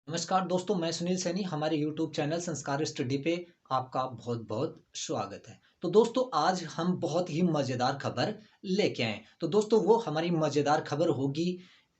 नमस्कार दोस्तों, मैं सुनील सैनी। हमारे YouTube चैनल संस्कार स्टडी पे आपका बहुत-बहुत स्वागत है। तो दोस्तों, आज हम बहुत ही मज़ेदार खबर लेके आए हैं। तो दोस्तों, वो हमारी मज़ेदार खबर होगी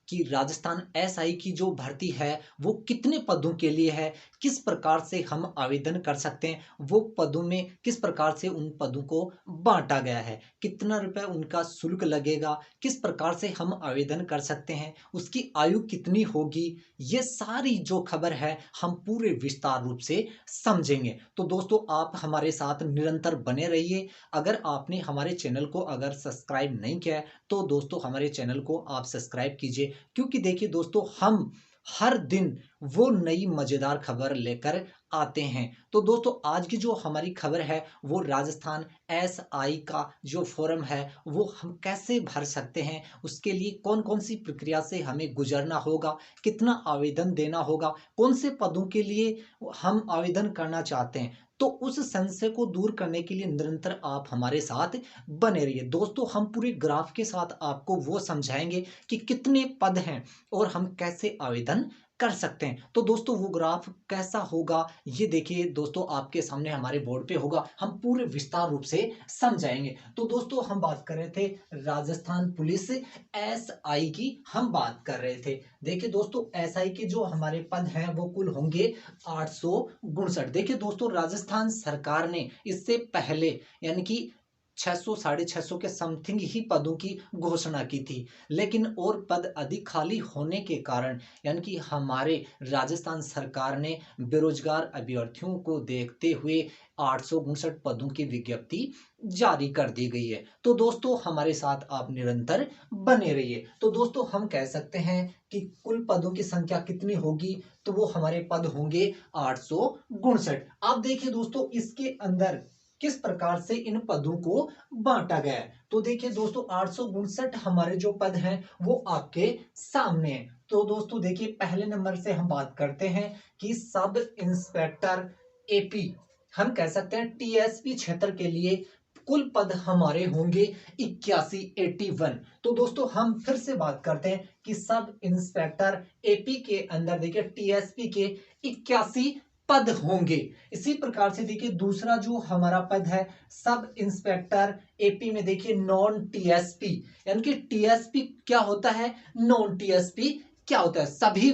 कि राजस्थान एसआई की जो भर्ती है, वो कितने पदों के लिए है, किस प्रकार से हम आवेदन कर सकते हैं, वो पदों में किस प्रकार से उन पदों को बाँटा गया है, कितना रुपए उनका शुल्क लगेगा, किस प्रकार से हम आवेदन कर सकते हैं, उसकी आयु कितनी होगी, ये सारी जो खबर है हम पूरे विस्तार रूप से समझेंगे। तो दोस्तों, आप हमारे साथ निरंतर बने रहिए। अगर आपने हमारे चैनल को अगर सब्सक्राइब नहीं किया है, तो दोस्तों हमारे चैनल को आप सब्सक्राइब कीजिए, क्योंकि देखिए दोस्तों, हम हर दिन वो नई मज़ेदार खबर लेकर आते हैं। तो दोस्तों, आज की जो हमारी खबर है, वो राजस्थान एसआई का जो फॉर्म है, वो हम कैसे भर सकते हैं, उसके लिए कौन-कौन सी प्रक्रिया से हमें गुज़रना होगा, कितना आवेदन देना होगा, कौन से पदों के लिए हम आवेदन करना चाहते हैं। तो उस संशय को दूर करने के लिए निरंतर आप हमारे साथ बने रहिए। दोस्तों, हम पूरे ग्राफ के साथ आपको वो समझाएँगे कि कितने पद हैं और हम कैसे आवेदन कर सकते हैं। तो दोस्तों, वो ग्राफ कैसा होगा, ये देखिए दोस्तों, आपके सामने हमारे बोर्ड पे होगा। हम पूरे विस्तार रूप से समझाएँगे। तो दोस्तों, हम बात कर रहे थे राजस्थान पुलिस एसआई की हम बात कर रहे थे। देखिए दोस्तों, एसआई के जो हमारे पद हैं, वो कुल होंगे 859। देखिए दोस्तों, राजस्थान सरकार ने इससे पहले यानी कि 600 साढ़े 600 के समथिंग ही पदों की घोषणा की थी। लेकिन और पद अधिक खाली होने के कारण यानी कि हमारे राजस्थान सरकार ने बेरोजगार अभ्यर्थियों को देखते हुए 859 पदों की विज्ञप्ति जारी कर दी गई है। तो दोस्तों, हमारे साथ आप निरंतर बने रहिए। तो दोस्तों, हम कह सकते हैं कि कुल पदों की संख्या कितनी होगी, तो वो हमारे पद होंगे 859। अब देखिए दोस्तों, इसके अंदर किस प्रकार से इन पदों को बांटा गया है। तो देखिए दोस्तों, 859 हमारे जो पद हैं, वो आपके सामने हैं। तो दोस्तों देखिए, पहले नंबर से हम बात करते हैं कि सब इंस्पेक्टर एपी, हम कह सकते हैं टीएसपी क्षेत्र के लिए कुल पद हमारे होंगे 81 तो दोस्तों, हम फिर से बात करते हैं कि सब इंस्पेक्टर एपी के अंदर देखिए टीएसपी के 81 पद होंगे। इसी प्रकार से देखिए, दूसरा जो हमारा पद है सब इंस्पेक्टर एपी में, देखिए नॉन टीएसपी, यानी कि टीएसपी क्या होता है, नॉन टीएसपी क्या होता है, सभी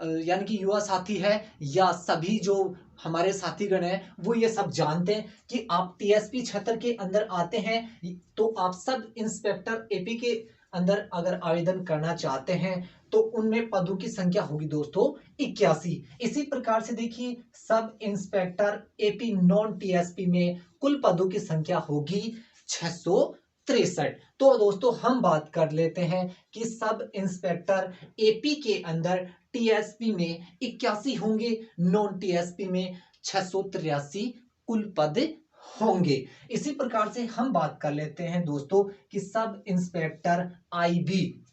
यानी कि युवा साथी है या सभी जो हमारे साथीगण हैं, वो ये सब जानते हैं कि आप टीएसपी क्षेत्र के अंदर आते हैं, तो आप सब इंस्पेक्टर एपी के अंदर अगर आवेदन करना चाहते हैं, तो उनमें पदों की संख्या होगी दोस्तों 81। इसी प्रकार से देखिए, sub inspector AP non TSP में कुल पदों की संख्या होगी 663। तो दोस्तों, हम बात कर लेते हैं कि सब इंस्पेक्टर एपी के अंदर टीएसपी में 81 होंगे, नॉन टीएसपी में 683 कुल पद होंगे। इसी प्रकार से हम बात कर लेते हैं दोस्तों कि सब इंस्पेक्टर आईबी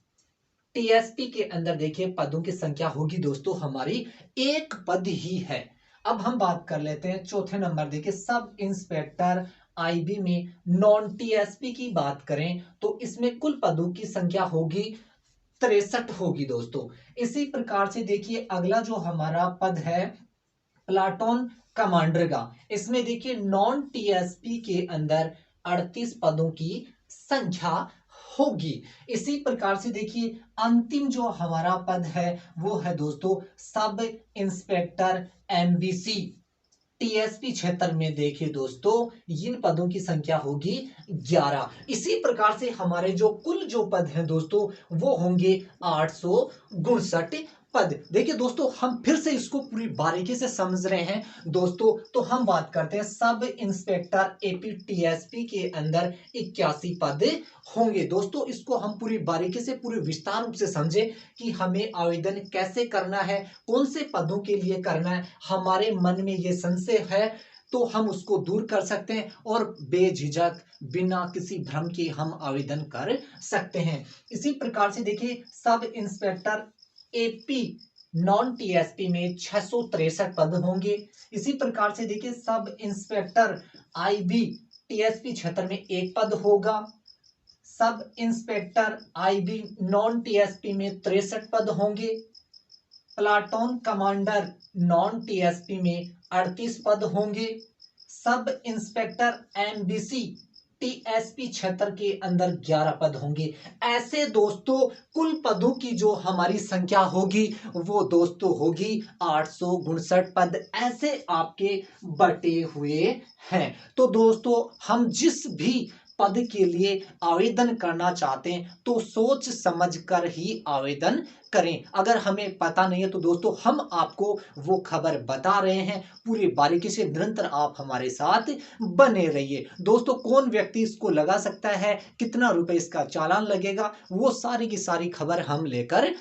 टीएसपी के अंदर देखिए पदों की संख्या होगी दोस्तों हमारी एक पद ही है। अब हम बात कर लेते हैं चौथे नंबर, देखिए सब इंस्पेक्टर आईबी में नॉन टीएसपी की बात करें, तो इसमें कुल पदों की संख्या होगी 63 होगी दोस्तों। इसी प्रकार से देखिए, अगला जो हमारा पद है प्लाटून कमांडर का, इसमें देखिए नॉन टीएसपी के अंदर 38 पदों की संख्या होगी। इसी प्रकार से देखिए, अंतिम जो हमारा पद है, वो है दोस्तों सब इंस्पेक्टर एमबीसी टीएसपी क्षेत्र में। देखिए दोस्तों, इन पदों की संख्या होगी 11। इसी प्रकार से हमारे जो कुल जो पद हैं दोस्तों, वो होंगे 859 पद। देखिए दोस्तों, हम फिर से इसको पूरी बारीकी से समझ रहे हैं दोस्तों। तो हम बात करते हैं सब इंस्पेक्टर एपी टीएसपी के अंदर 81 पद होंगे दोस्तों। इसको हम पूरी बारीकी से पूरे विस्तार रूप से समझे कि हमें आवेदन कैसे करना है, कौन से पदों के लिए करना है। हमारे मन में ये संशय है, तो हम उसको दूर कर सकते हैं और बेझिझक बिना किसी भ्रम के हम आवेदन कर सकते हैं। इसी प्रकार से देखिए, sub inspector AP non TSP में 663 पद होंगे। इसी प्रकार से देखिए, सब इंस्पेक्टर आईबी टीएसपी क्षेत्र में एक पद होगा। Sub inspector IB non TSP में 63 पद होंगे। प्लाटून कमांडर नॉन टीएसपी में 38 पद होंगे। सब इंस्पेक्टर एमबीसी टीएसपी क्षेत्र के अंदर 11 पद होंगे। ऐसे दोस्तों कुल पदों की जो हमारी संख्या होगी वो दोस्तों होगी 859 पद, ऐसे आपके बटे हुए हैं। तो दोस्तों हम जिस भी पद के लिए आवेदन करना चाहते हैं तो सोच समझ कर ही आवेदन करें। अगर हमें पता नहीं है तो दोस्तों हम आपको वो खबर बता रहे हैं, पूरी बारीकी से निरंतर आप हमारे साथ बने रहिए। दोस्तों कौन व्यक्ति इसको लगा सकता है, कितना रुपए इसका चालान लगेगा, वो सारी की सारी खबर हम लेकर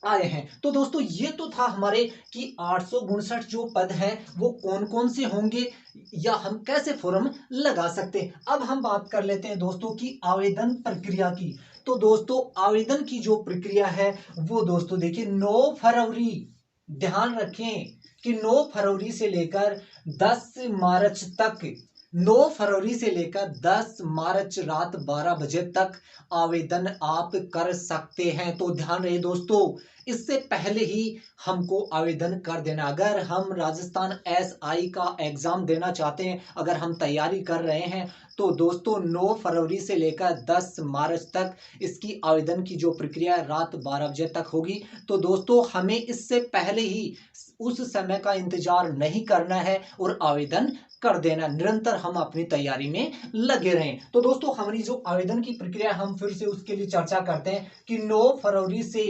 आए हैं। तो दोस्तों ये तो था हमारे कि 859 जो पद हैं वो कौन कौन से होंगे या हम कैसे फॉर्म लगा सकते हैं। अब हम बात कर लेते हैं दोस्तों की आवेदन प्रक्रिया की। तो दोस्तों आवेदन की जो प्रक्रिया है वो दोस्तों देखिए 9 फरवरी, ध्यान रखें कि 9 फरवरी से लेकर 10 मार्च तक, 9 फरवरी से लेकर 10 मार्च रात 12 बजे तक आवेदन आप कर सकते हैं। तो ध्यान रहे दोस्तों, इससे पहले ही हमको आवेदन कर देना। अगर हम राजस्थान एसआई का एग्जाम देना चाहते हैं, अगर हम तैयारी कर रहे हैं तो दोस्तों 9 फरवरी से लेकर 10 मार्च तक इसकी आवेदन की जो प्रक्रिया रात 12 बजे तक होगी। तो दोस्तों हमें इससे पहले ही उस समय का इंतजार नहीं करना है और आवेदन कर देना। निरंतर हम अपनी तैयारी में लगे रहें। तो दोस्तों हमारी जो आवेदन की प्रक्रिया, हम फिर से उसके लिए चर्चा करते हैं कि 9 फरवरी से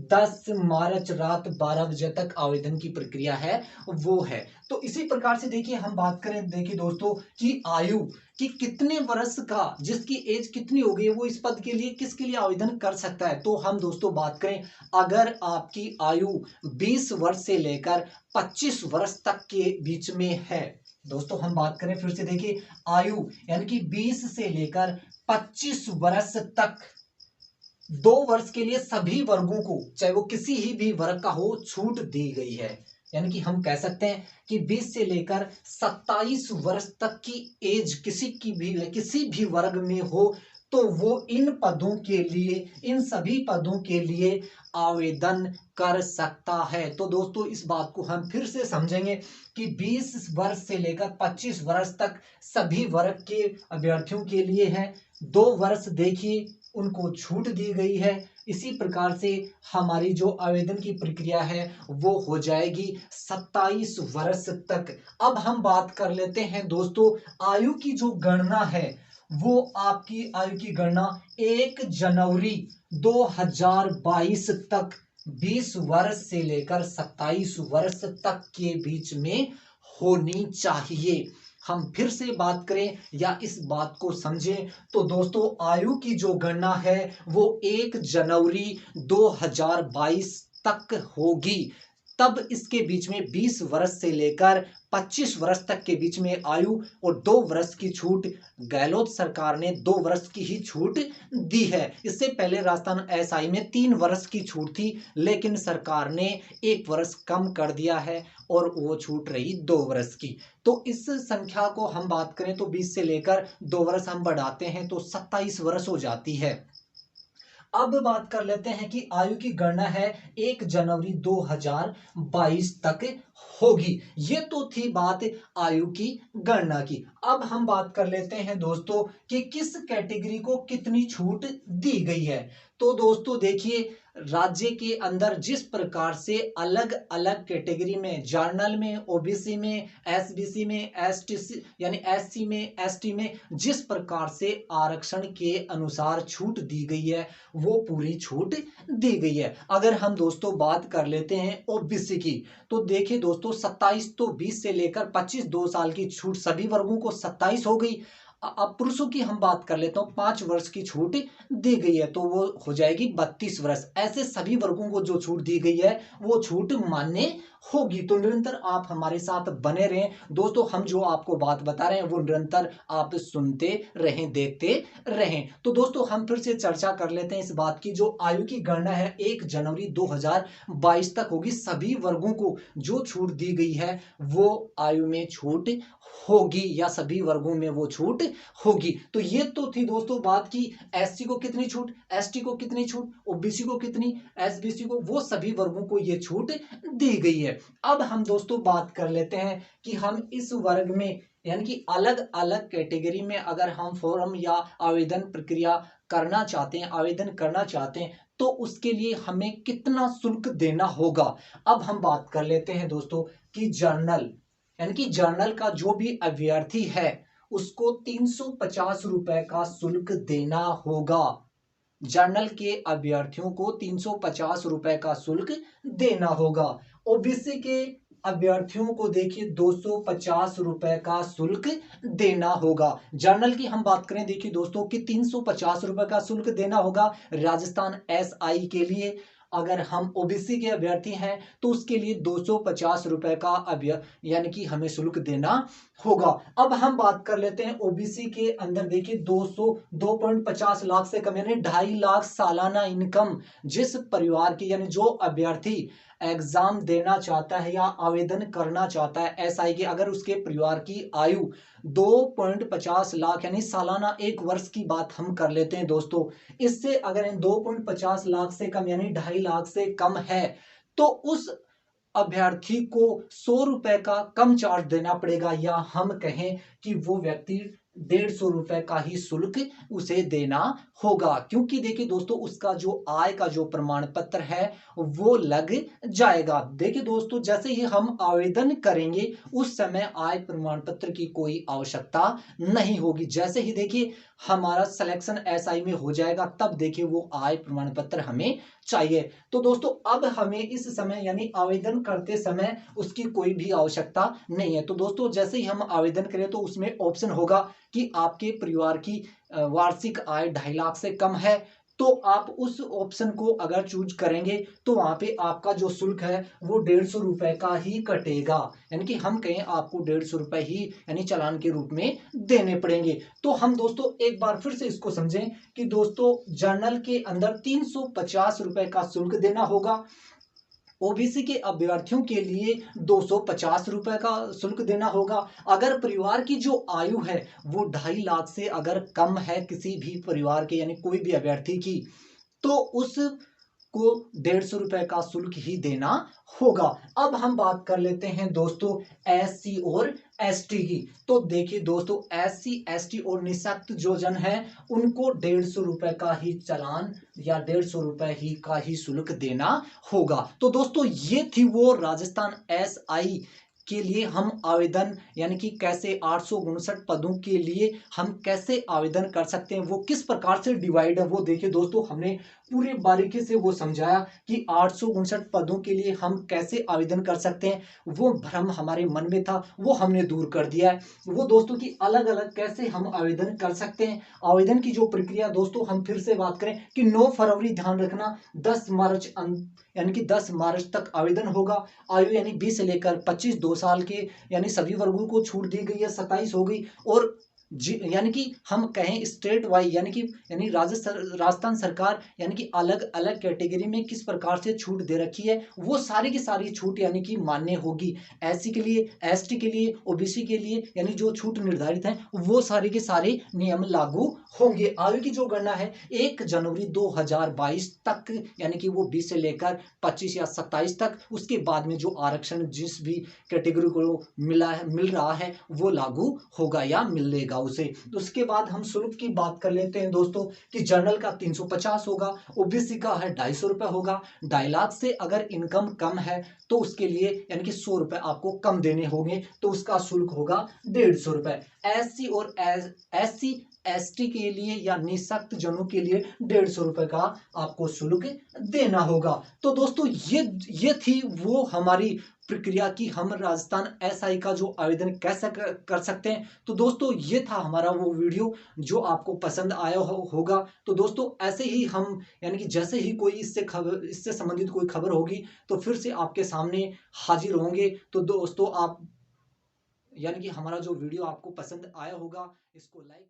10 मार्च रात 12 बजे तक आवेदन की प्रक्रिया है वो है। तो इसी प्रकार से देखिए हम बात करें, देखिए दोस्तों कि आयु कि कितने वर्ष का, जिसकी एज कितनी हो गई वो इस पद के लिए किसके लिए आवेदन कर सकता है। तो हम दोस्तों बात करें, अगर आपकी आयु 20 वर्ष से लेकर 25 वर्ष तक के बीच में है। दोस्तों हम बात करें फिर से, देखिए आयु यानी कि 20 से लेकर 25 वर्ष तक, 2 वर्ष के लिए सभी वर्गों को, चाहे वो किसी ही भी वर्ग का हो, छूट दी गई है। यानी कि हम कह सकते हैं कि 20 से लेकर 27 वर्ष तक की एज किसी भी वर्ग में हो तो वो इन पदों के लिए, इन सभी पदों के लिए आवेदन कर सकता है। तो दोस्तों इस बात को हम फिर से समझेंगे कि 20 वर्ष से लेकर 25 वर्ष तक सभी वर्ग के अभ्यर्थियों के लिए है। 2 वर्ष देखिए उनको छूट दी गई है। इसी प्रकार से हमारी जो आवेदन की प्रक्रिया है वो हो जाएगी 27 वर्ष तक। अब हम बात कर लेते हैं दोस्तों आयु की जो गणना है, वो आपकी आयु की गणना 1 जनवरी 2022 तक 20 वर्ष से लेकर 27 वर्ष तक के बीच में होनी चाहिए। हम फिर से बात करें या इस बात को समझें तो दोस्तों आयु की जो गणना है वो 1 जनवरी 2022 तक होगी। तब इसके बीच में 20 वर्ष से लेकर 25 वर्ष तक के बीच में आयु और 2 वर्ष की छूट, गहलोत सरकार ने 2 वर्ष की ही छूट दी है। इससे पहले राजस्थान एसआई में 3 वर्ष की छूट थी, लेकिन सरकार ने 1 वर्ष कम कर दिया है और वो छूट रही 2 वर्ष की। तो इस संख्या को हम बात करें तो 20 से लेकर 2 वर्ष हम बढ़ाते हैं तो 27 वर्ष हो जाती है। अब बात कर लेते हैं कि आयु की गणना है 1 जनवरी 2022 तक होगी। ये तो थी बात आयु की गणना की। अब हम बात कर लेते हैं दोस्तों कि किस कैटेगरी को कितनी छूट दी गई है। तो दोस्तों देखिए राज्य के अंदर जिस प्रकार से अलग अलग कैटेगरी में, जर्नल में, ओबीसी में, एसबीसी में, एसटीसी यानी एससी में, एसटी में जिस प्रकार से आरक्षण के अनुसार छूट दी गई है वो पूरी छूट दी गई है। अगर हम दोस्तों बात कर लेते हैं ओबीसी की तो देखिए दोस्तों 27, तो 20 से लेकर 25 2 साल की छूट सभी वर्गों को 27 हो गई। अब पुरुषों की हम बात कर लेता हूं, 5 वर्ष की छूट दी गई है तो वो हो जाएगी 32 वर्ष। ऐसे सभी वर्गों को जो छूट दी गई है वो छूट मान्य होगी। तो निरंतर आप हमारे साथ बने रहें दोस्तों, हम जो आपको बात बता रहे हैं वो निरंतर आप सुनते रहें, देखते रहें। तो दोस्तों हम फिर से चर्चा कर लेते हैं इस बात की। जो आयु की गणना है 1 जनवरी 2022 तक होगी। सभी वर्गों को जो छूट दी गई है वो आयु में छूट होगी, या सभी वर्गों में वो छूट होगी। तो ये तो थी दोस्तों बात की एससी को कितनी छूट, एसटी को कितनी छूट, ओबीसी को कितनी, एसबीसी को, वो सभी वर्गों को ये छूट दी गई है। अब हम दोस्तों बात कर लेते हैं कि हम इस वर्ग में यानी कि अलग अलग कैटेगरी में अगर हम फॉर्म या आवेदन प्रक्रिया करना चाहते हैं, आवेदन करना चाहते हैं, तो उसके लिए हमें कितना शुल्क देना होगा। अब हम बात कर लेते हैं दोस्तों कि जर्नल यानी कि जर्नल का जो भी अभ्यर्थी है उसको 350 रुपए का शुल्क देना होगा। जर्नल के अभ्यर्थियों को 350 रुपए का शुल्क देना होगा। ओबीसी के अभ्यर्थियों को देखिए 250 रुपए का शुल्क देना होगा। जर्नल की हम बात करें देखिए दोस्तों कि 350 रुपए का शुल्क देना होगा राजस्थान एसआई के लिए। अगर हम ओबीसी के अभ्यर्थी हैं तो उसके लिए 250 रुपए का यानी कि हमें शुल्क देना होगा। अब हम बात कर लेते हैं ओबीसी के अंदर देखिए 2.50 लाख से कम यानी 2.5 लाख सालाना इनकम जिस परिवार की यानी जो अभ्यर्थी एग्जाम देना चाहता है या आवेदन करना चाहता है एसआई के, अगर उसके परिवार की आयु 2.50 लाख यानी सालाना 1 वर्ष की बात हम कर लेते हैं दोस्तों, इससे अगर 2.50 लाख से कम यानी 2.5 लाख से कम है तो उस अभ्यर्थी को 100 रुपए का कम चार्ज देना पड़ेगा, या हम कहें कि वो व्यक्ति 150 रुपए का ही शुल्क उसे देना होगा। क्योंकि देखिए दोस्तों उसका जो आय का जो प्रमाण पत्र है वो लग जाएगा। देखिए दोस्तों जैसे ही हम आवेदन करेंगे उस समय आय प्रमाण पत्र की कोई आवश्यकता नहीं होगी। जैसे ही देखिए हमारा सिलेक्शन एसआई में हो जाएगा तब देखिए वो आय प्रमाण पत्र हमें चाहिए। तो दोस्तों अब हमें इस समय यानी आवेदन करते समय उसकी कोई भी आवश्यकता नहीं है। तो दोस्तों जैसे ही हम आवेदन करें तो उसमें ऑप्शन होगा कि आपके परिवार की वार्षिक आय 2.5 लाख से कम है, तो आप उस ऑप्शन को अगर चूज करेंगे तो वहां पे आपका जो शुल्क है वो 150 रुपए का ही कटेगा। यानी कि हम कहें आपको 150 रुपए ही यानी चालान के रूप में देने पड़ेंगे। तो हम दोस्तों एक बार फिर से इसको समझें कि दोस्तों जर्नल के अंदर 350 रुपए का शुल्क देना होगा। ओबीसी के अभ्यर्थियों के लिए 250 रुपए का शुल्क देना होगा। अगर परिवार की जो आयु है वो 2.5 लाख से अगर कम है किसी भी परिवार के यानी कोई भी अभ्यर्थी की, तो उस को 150 रुपए का शुल्क ही देना होगा। अब हम बात कर लेते हैं दोस्तों एससी और एसटी की। तो देखिए दोस्तों एससी एसटी और निःशक्त जो जन है उनको 150 रुपए का ही चालान या 150 रुपए ही का ही शुल्क देना होगा। तो दोस्तों ये थी वो राजस्थान एसआई के लिए हम आवेदन यानी कि कैसे 859 पदों के लिए हम कैसे आवेदन कर सकते हैं, वो किस प्रकार से डिवाइड है वो देखिए दोस्तों हमने पूरी बारीकी से वो समझाया कि 859 पदों के लिए हम कैसे आवेदन कर सकते हैं। वो भ्रम हमारे मन में था वो हमने दूर कर दिया है। वो दोस्तों की अलग अलग कैसे हम आवेदन कर सकते हैं। आवेदन की जो प्रक्रिया दोस्तों हम फिर से बात करें कि 9 फरवरी ध्यान रखना 10 मार्च यानी कि 10 मार्च तक आवेदन होगा। आयु यानी 20 से लेकर 25 2 साल के यानी सभी वर्गों को छूट दी गई है, 27 हो गई। और यानी कि हम कहें स्टेट वाइज यानी कि राजस्थान सरकार यानी कि अलग अलग कैटेगरी में किस प्रकार से छूट दे रखी है वो सारी की सारी छूट यानी कि मान्य होगी। एससी के लिए, एसटी के लिए, ओबीसी के लिए यानी जो छूट निर्धारित है वो सारे के सारे नियम लागू होंगे। आयु की जो गणना है 1 जनवरी 2022 तक यानी कि वो 20 से लेकर 25 या 27 तक, उसके बाद में जो आरक्षण जिस भी कैटेगरी को मिल रहा है वो लागू होगा या मिलेगा उसे। उसके बाद हम शुल्क की बात कर लेते हैं दोस्तों कि जनरल का 350 होगा, ओबीसी का है 250 रुपए होगा। 2.5 लाख से अगर इनकम कम है तो उसके लिए यानी कि 100 रुपए आपको कम देने होंगे, तो उसका शुल्क होगा 150 रुपए। एससी और एससी एसटी के लिए या निःशक्त जनों के लिए 150 रुपए का आपको शुल्क देना होगा। तो दोस्तों ये थी वो हमारी प्रक्रिया कि हम राजस्थान एसआई का जो आवेदन कैसे कर सकते हैं। तो दोस्तों ये था हमारा वो वीडियो जो आपको पसंद आया होगा। तो दोस्तों ऐसे ही हम यानी कि जैसे ही कोई इससे संबंधित कोई खबर होगी तो फिर से आपके सामने हाजिर होंगे। तो दोस्तों आप यानी कि हमारा जो वीडियो आपको पसंद आया होगा इसको लाइक